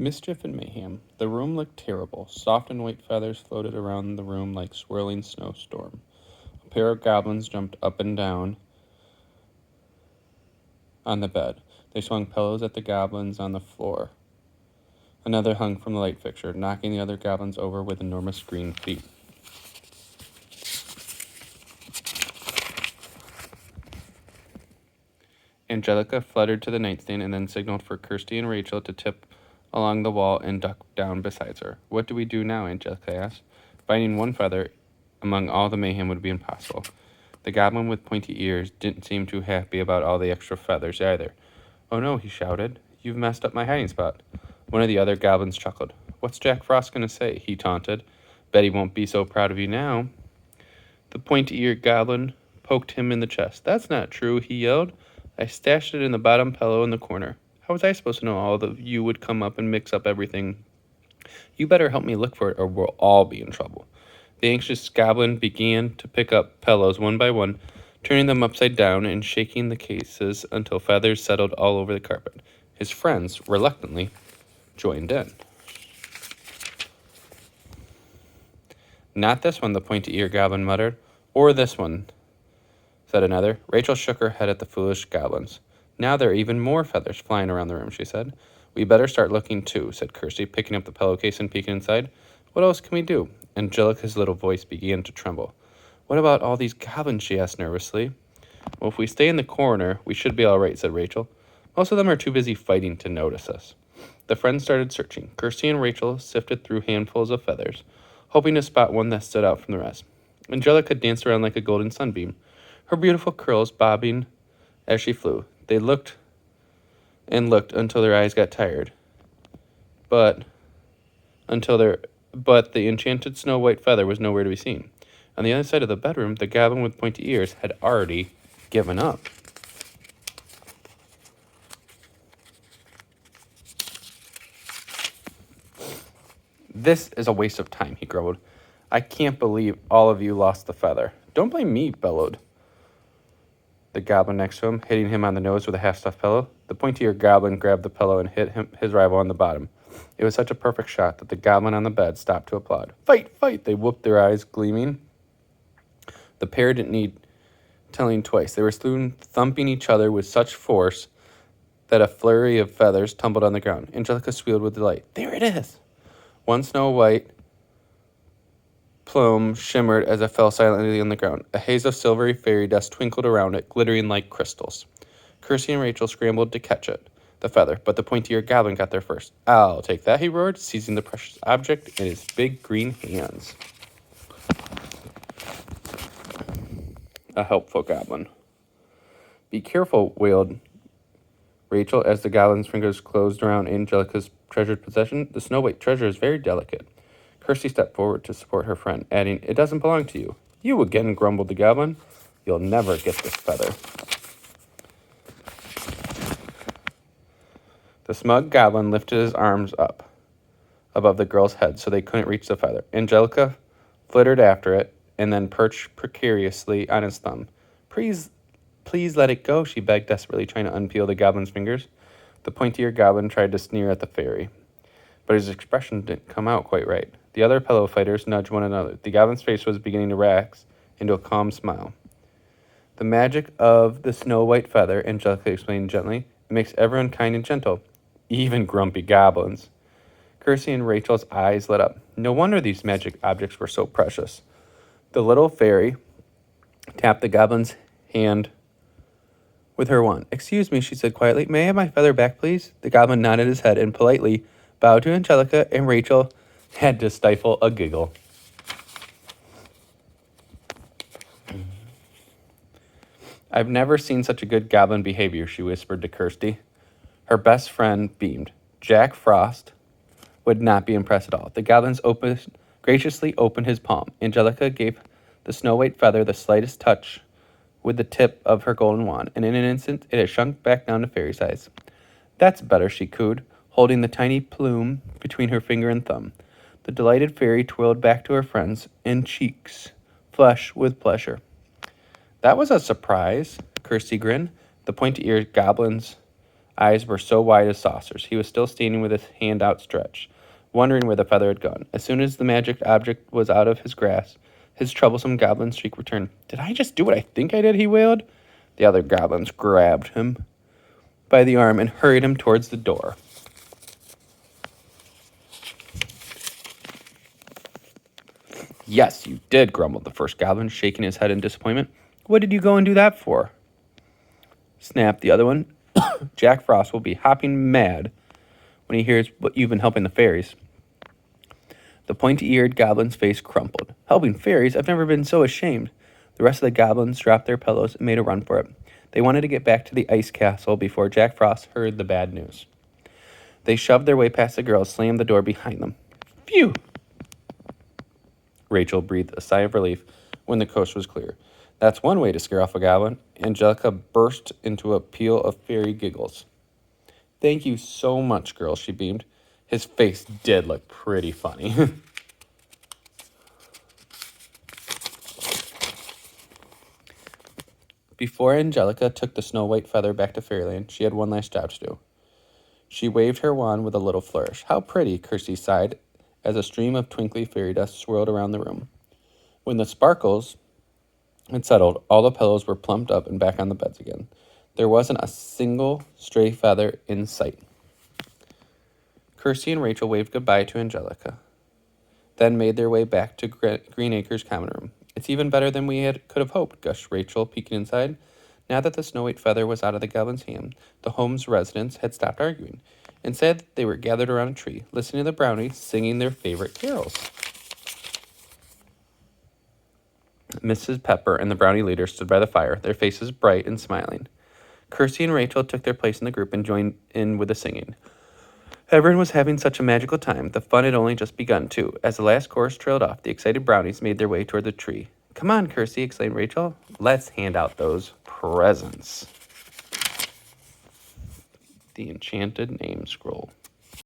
Mischief and mayhem. The room looked terrible. Soft and white feathers floated around the room like swirling snowstorm. A pair of goblins jumped up and down on the bed. They swung pillows at the goblins on the floor. Another hung from the light fixture, knocking the other goblins over with enormous green feet. Angelica fluttered to the nightstand and then signaled for Kirsty and Rachel to tip along the wall and duck down beside her. What do we do now? Angelica asked. Finding one feather among all the mayhem would be impossible. The goblin with pointy ears didn't seem too happy about all the extra feathers either. Oh no, he shouted. You've messed up my hiding spot. One of the other goblins chuckled. What's Jack Frost going to say? He taunted. Bet he won't be so proud of you now. The pointy-eared goblin poked him in the chest. That's not true, he yelled. I stashed it in the bottom pillow in the corner. How was I supposed to know all of you would come up and mix up everything? You better help me look for it or we'll all be in trouble. The anxious goblin began to pick up pillows one by one, turning them upside down and shaking the cases until feathers settled all over the carpet. His friends, reluctantly, joined in. Not this one, the pointy-eared goblin muttered. Or this one, said another. Rachel shook her head at the foolish goblins. Now there are even more feathers flying around the room, she said. We better start looking too, said Kirsty, picking up the pillowcase and peeking inside. What else can we do? Angelica's little voice began to tremble. What about all these goblins, she asked nervously. Well, if we stay in the corner, we should be all right, said Rachel. Most of them are too busy fighting to notice us. The friends started searching. Kirsty and Rachel sifted through handfuls of feathers, hoping to spot one that stood out from the rest. Angelica danced around like a golden sunbeam, her beautiful curls bobbing as she flew. They looked and looked until their eyes got tired. But the enchanted snow-white feather was nowhere to be seen. On the other side of the bedroom, the goblin with pointy ears had already given up. This is a waste of time, he growled. I can't believe all of you lost the feather. Don't blame me, bellowed the goblin next to him, hitting him on the nose with a half-stuffed pillow. The pointy-eared goblin grabbed the pillow and hit his rival on the bottom. It was such a perfect shot that the goblin on the bed stopped to applaud. Fight, fight, they whooped, their eyes gleaming. The pair didn't need telling twice. They were soon thumping each other with such force that a flurry of feathers tumbled on the ground. Angelica squealed with delight. There it is! One snow-white plume shimmered as it fell silently on the ground. A haze of silvery fairy dust twinkled around it, glittering like crystals. Kirsty and Rachel scrambled to catch it, the feather, but the pointy-eared goblin got there first. I'll take that, he roared, seizing the precious object in his big green hands. A helpful goblin. Be careful, wailed Rachel as the goblin's fingers closed around Angelica's treasured possession. The snow-white treasure is very delicate. Kirsty stepped forward to support her friend, adding, It doesn't belong to you. You again, grumbled the goblin. You'll never get this feather. The smug goblin lifted his arms up above the girl's head so they couldn't reach the feather. Angelica flittered after it and then perched precariously on his thumb. Please let it go, she begged, desperately trying to unpeel the goblin's fingers. The pointy-eared goblin tried to sneer at the fairy, but his expression didn't come out quite right. The other pillow fighters nudged one another. The goblin's face was beginning to wax into a calm smile. The magic of the snow-white feather, Angelica explained gently, it makes everyone kind and gentle, even grumpy goblins. Kirsty and Rachel's eyes lit up. No wonder these magic objects were so precious. The little fairy tapped the goblin's hand with her wand. Excuse me, she said quietly. May I have my feather back, please? The goblin nodded his head and politely bowed to Angelica, and Rachel had to stifle a giggle. I've never seen such a good goblin behavior, she whispered to Kirsty. Her best friend beamed. Jack Frost would not be impressed at all. The goblin graciously opened his palm. Angelica gave the snow-white feather the slightest touch with the tip of her golden wand, and in an instant it had shrunk back down to fairy size. That's better, she cooed, holding the tiny plume between her finger and thumb. The delighted fairy twirled back to her friends, and cheeks flushed with pleasure. That was a surprise, Kirsty grinned. The pointy-eared goblin's eyes were so wide as saucers. He was still standing with his hand outstretched, wondering where the feather had gone. As soon as the magic object was out of his grasp, his troublesome goblin streak returned. "Did I just do what I think I did?" he wailed. The other goblins grabbed him by the arm and hurried him towards the door. "Yes, you did," grumbled the first goblin, shaking his head in disappointment. "What did you go and do that for?" Snapped the other one. "Jack Frost will be hopping mad when he hears what you've been helping the fairies." The pointy-eared goblin's face crumpled. "Helping fairies? I've never been so ashamed." The rest of the goblins dropped their pillows and made a run for it. They wanted to get back to the ice castle before Jack Frost heard the bad news. They shoved their way past the girls, slammed the door behind them. "Phew!" Rachel breathed a sigh of relief when the coast was clear. "That's one way to scare off a goblin." Angelica burst into a peal of fairy giggles. "Thank you so much, girls," she beamed. His face did look pretty funny. Before Angelica took the snow-white feather back to Fairyland, she had one last job to do. She waved her wand with a little flourish. "How pretty," Kirsty sighed, as a stream of twinkly fairy dust swirled around the room. When the sparkles had settled, all the pillows were plumped up and back on the beds again. There wasn't a single stray feather in sight. Kirsty and Rachel waved goodbye to Angelica, then made their way back to Green Acres common room. "It's even better than we could have hoped," gushed Rachel, peeking inside. Now that the snow-white feather was out of the goblin's hand, the home's residents had stopped arguing. Instead, they were gathered around a tree, listening to the brownies singing their favorite carols. Mrs. Pepper and the brownie leader stood by the fire, their faces bright and smiling. Kirsty and Rachel took their place in the group and joined in with the singing. Everyone was having such a magical time. The fun had only just begun, too. As the last chorus trailed off, the excited brownies made their way toward the tree. "Come on, Kirsty," exclaimed Rachel. "Let's hand out those presents." The Enchanted Name Scroll.